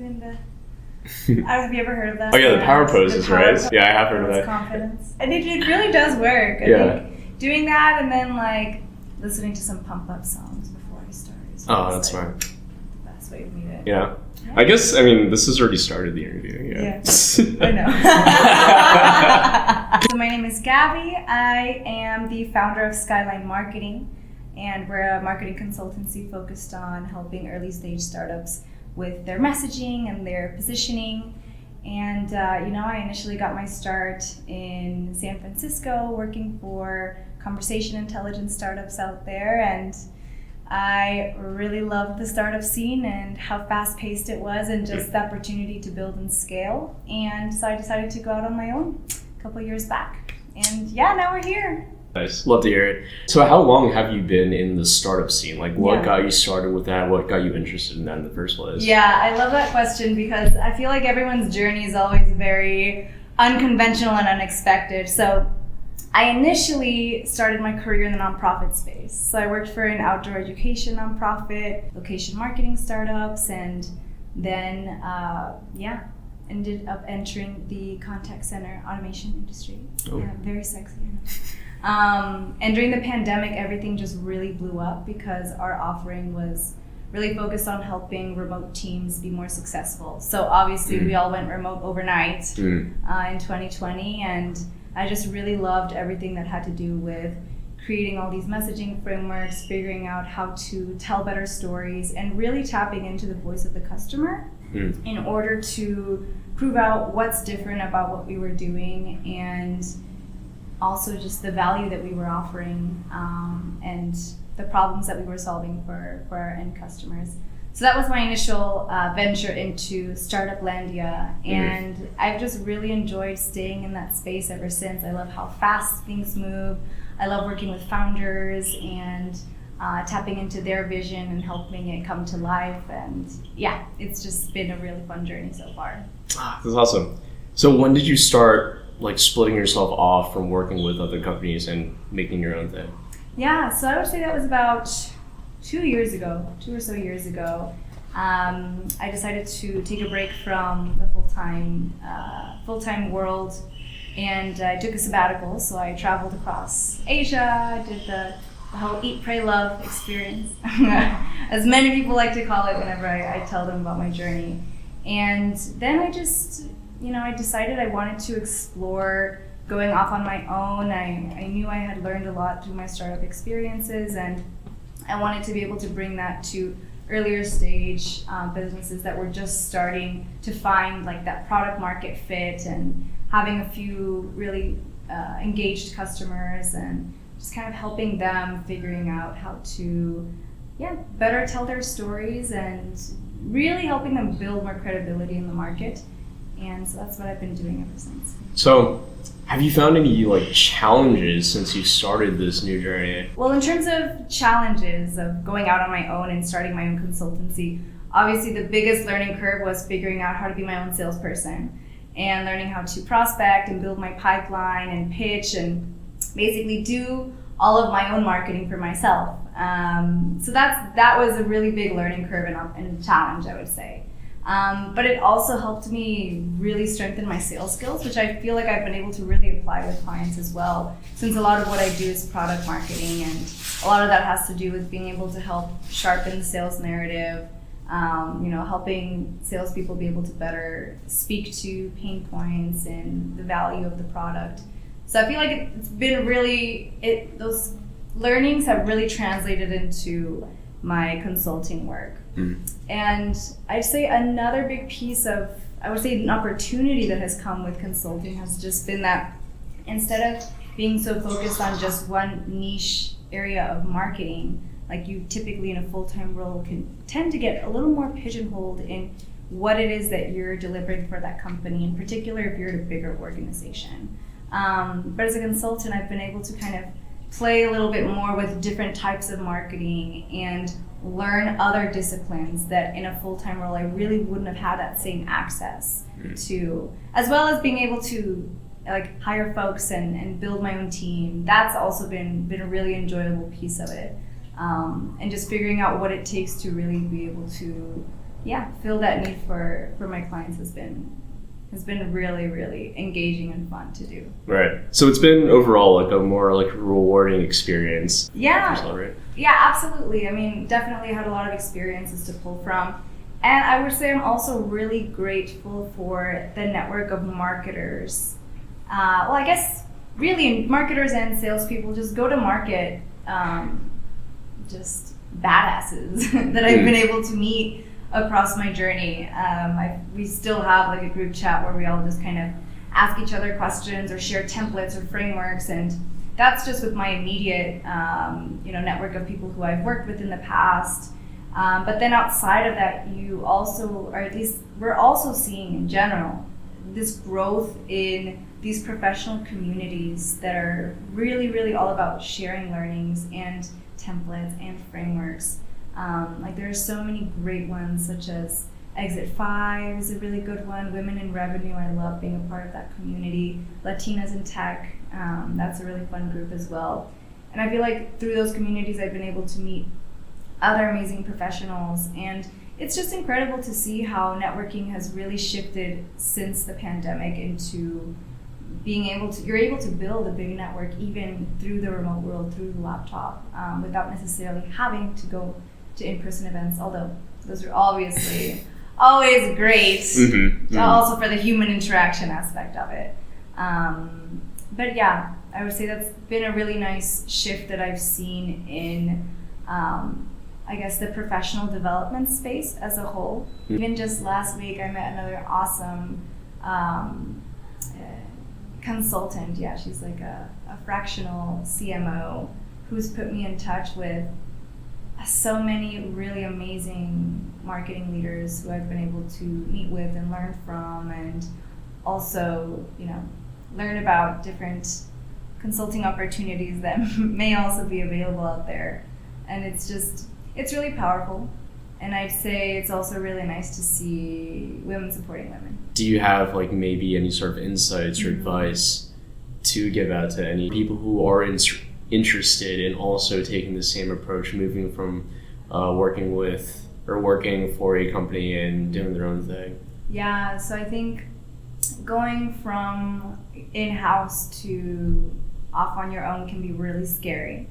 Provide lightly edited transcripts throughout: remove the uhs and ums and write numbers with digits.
doing the... have you ever heard of that? Oh yeah, the power poses, right? Yeah, I have heard of that. Confidence. And it really does work. I think doing that and then like listening to some pump up songs before I start. That's smart. The best way to meet it. Yeah. I guess, this has already started the interview. Yeah. I know. So my name is Gabi. I am the founder of Skyline Marketing, and we're a marketing consultancy focused on helping early stage startups with their messaging and their positioning. And I initially got my start in San Francisco working for conversation intelligence startups out there, and I really loved the startup scene and how fast-paced it was and just the opportunity to build and scale. And so I decided to go out on my own a couple years back. And now we're here. Nice. Love to hear it. So how long have you been in the startup scene? Like what got you started with that? What got you interested in that in the first place? Yeah, I love that question because I feel like everyone's journey is always very unconventional and unexpected. So I initially started my career in the nonprofit space. So I worked for an outdoor education nonprofit, location marketing startups, and then ended up entering the contact center automation industry. Oh. Yeah, very sexy. And during the pandemic, everything just really blew up because our offering was really focused on helping remote teams be more successful. So obviously we all went remote overnight in 2020, and I just really loved everything that had to do with creating all these messaging frameworks, figuring out how to tell better stories, and really tapping into the voice of the customer in order to prove out what's different about what we were doing, and also just the value that we were offering and the problems that we were solving for our end customers. So that was my initial venture into Startup Landia, and I've just really enjoyed staying in that space ever since. I love how fast things move. I love working with founders and tapping into their vision and helping it come to life. And it's just been a really fun journey so far. That's awesome. So when did you start splitting yourself off from working with other companies and making your own thing? Yeah, so I would say that was about 2 or so years ago. I decided to take a break from the full-time world, and I took a sabbatical. So I traveled across Asia, did the whole eat, pray, love experience, as many people like to call it whenever I tell them about my journey. And then I just, I decided I wanted to explore going off on my own. I knew I had learned a lot through my startup experiences, and I wanted to be able to bring that to earlier stage businesses that were just starting to find that product market fit and having a few really engaged customers, and just kind of helping them figuring out how to better tell their stories and really helping them build more credibility in the market. And so that's what I've been doing ever since. So have you found any challenges since you started this new journey? Well, in terms of challenges of going out on my own and starting my own consultancy, obviously the biggest learning curve was figuring out how to be my own salesperson and learning how to prospect and build my pipeline and pitch and basically do all of my own marketing for myself. So that was a really big learning curve and a challenge, I would say. But it also helped me really strengthen my sales skills, which I feel like I've been able to really apply with clients as well, since a lot of what I do is product marketing, and a lot of that has to do with being able to help sharpen the sales narrative, helping salespeople be able to better speak to pain points and the value of the product. So I feel like it's been those learnings have really translated into my consulting work. And I'd say another big piece of, I would say an opportunity that has come with consulting has just been that instead of being so focused on just one niche area of marketing, like you typically in a full-time role can tend to get a little more pigeonholed in what it is that you're delivering for that company, in particular if you're at a bigger organization. But as a consultant, I've been able to kind of play a little bit more with different types of marketing and learn other disciplines that in a full-time role I really wouldn't have had that same access to, as well as being able to hire folks and build my own team. That's also been a really enjoyable piece of it, and just figuring out what it takes to really be able to fill that need for my clients has been really, really engaging and fun to do. Right. So it's been overall like a more like rewarding experience. Yeah. Right? Yeah, absolutely. I mean, definitely had a lot of experiences to pull from. And I would say I'm also really grateful for the network of marketers. Well, I guess really marketers and salespeople just go to market, just badasses that I've been able to meet across my journey. We still have like a group chat where we all just kind of ask each other questions or share templates or frameworks, and that's just with my immediate network of people who I've worked with in the past. But then outside of that, you also, or at least we're also seeing in general, this growth in these professional communities that are really, really all about sharing learnings and templates and frameworks. Like there are so many great ones, such as Exit 5 is a really good one. Women in Revenue, I love being a part of that community. Latinas in Tech, that's a really fun group as well. And I feel like through those communities, I've been able to meet other amazing professionals, and it's just incredible to see how networking has really shifted since the pandemic into you're able to build a big network even through the remote world, through the laptop, without necessarily having to go to in-person events, although those are obviously always great, also for the human interaction aspect of it. But yeah, I would say that's been a really nice shift that I've seen in I guess the professional development space as a whole. Even just last week, I met another awesome consultant. Yeah, she's like a fractional CMO who's put me in touch with so many really amazing marketing leaders who I've been able to meet with and learn from, and also, learn about different consulting opportunities that may also be available out there. And it's really powerful. And I'd say it's also really nice to see women supporting women. Do you have like maybe any sort of insights or advice to give out to any people who are interested in also taking the same approach, moving from working for a company and doing their own thing? Yeah, so I think going from in-house to off on your own can be really scary.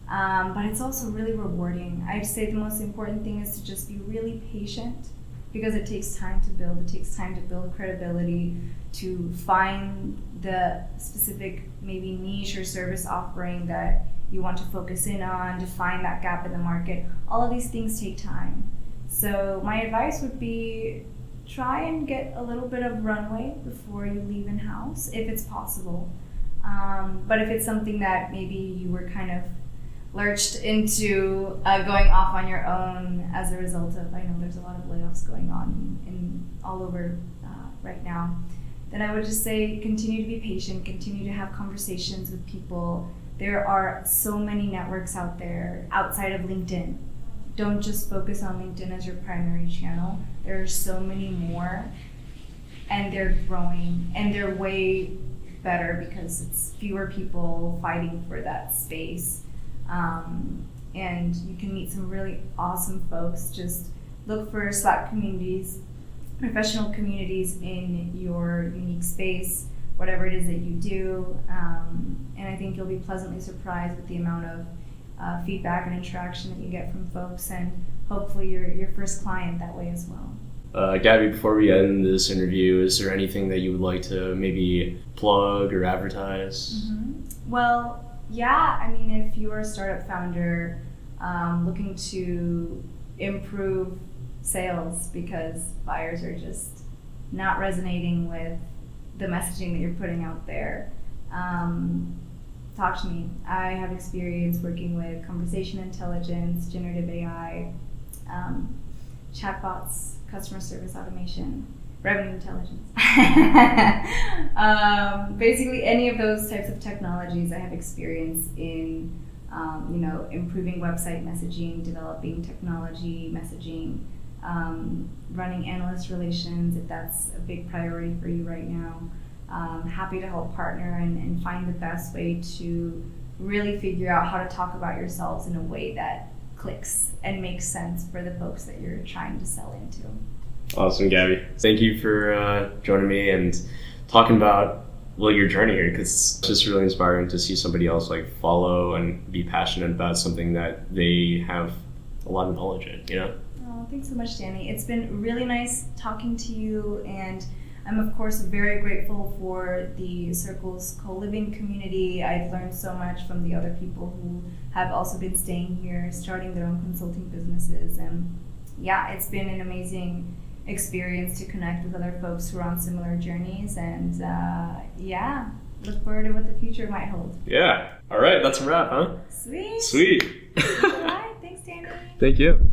But it's also really rewarding. I'd say the most important thing is to just be really patient, because it takes time to build. It takes time to build credibility, to find the specific maybe niche or service offering that you want to focus in on, to find that gap in the market. All of these things take time. So my advice would be try and get a little bit of runway before you leave in-house, if it's possible. But if it's something that maybe you were kind of lurched into going off on your own as a result of, I know there's a lot of layoffs going on in all over right now, then I would just say continue to be patient, continue to have conversations with people. There are so many networks out there outside of LinkedIn. Don't just focus on LinkedIn as your primary channel. There are so many more, and they're growing, and they're way better because it's fewer people fighting for that space. And you can meet some really awesome folks. Just look for Slack communities, professional communities in your unique space, whatever it is that you do. And I think you'll be pleasantly surprised with the amount of feedback and interaction that you get from folks, and hopefully your first client that way as well. Gabi, before we end this interview, is there anything that you would like to maybe plug or advertise? Well, yeah, I mean, if you're a startup founder looking to improve sales because buyers are just not resonating with the messaging that you're putting out there, talk to me. I have experience working with conversation intelligence, generative AI, chatbots, customer service automation, revenue intelligence. Basically any of those types of technologies I have experience in, improving website messaging, developing technology messaging, running analyst relations if that's a big priority for you right now. Happy to help partner and find the best way to really figure out how to talk about yourselves in a way that clicks and makes sense for the folks that you're trying to sell into. Awesome, Gabby. Thank you for joining me and talking about your journey here, because it's just really inspiring to see somebody else like follow and be passionate about something that they have a lot of knowledge in, you know? Oh, thanks so much, Danny. It's been really nice talking to you, and I'm of course very grateful for the Circles Co-Living community. I've learned so much from the other people who have also been staying here, starting their own consulting businesses, and yeah, it's been an amazing experience to connect with other folks who are on similar journeys, and yeah, look forward to what the future might hold. Yeah. All right, that's a wrap, huh? Sweet. Sweet. All right, thanks, Danny. Thank you.